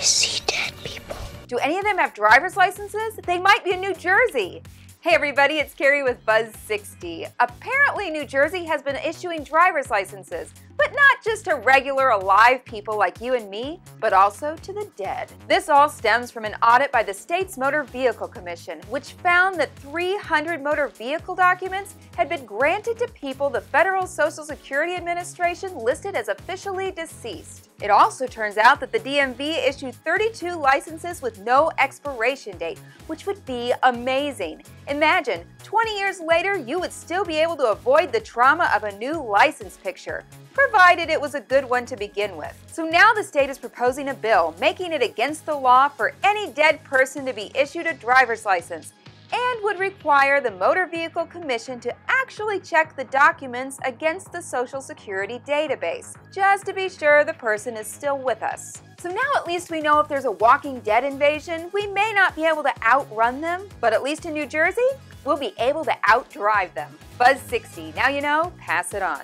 see dead people. Do any of them have driver's licenses? They might be in New Jersey. Hey everybody, it's Carrie with Buzz60. Apparently New Jersey has been issuing driver's licenses, but not just to regular alive people like you and me, but also to the dead. This all stems from an audit by the state's Motor Vehicle Commission, which found that 300 motor vehicle documents had been granted to people the Federal Social Security Administration listed as officially deceased. It also turns out that the DMV issued 32 licenses with no expiration date, which would be amazing. Imagine, 20 years later, you would still be able to avoid the trauma of a new license picture, provided it was a good one to begin with. So now the state is proposing a bill making it against the law for any dead person to be issued a driver's license, and would require the Motor Vehicle Commission to actually check the documents against the Social Security database, just to be sure the person is still with us. So now at least we know if there's a Walking Dead invasion, we may not be able to outrun them, but at least in New Jersey, we'll be able to outdrive them. Buzz60, now you know, pass it on.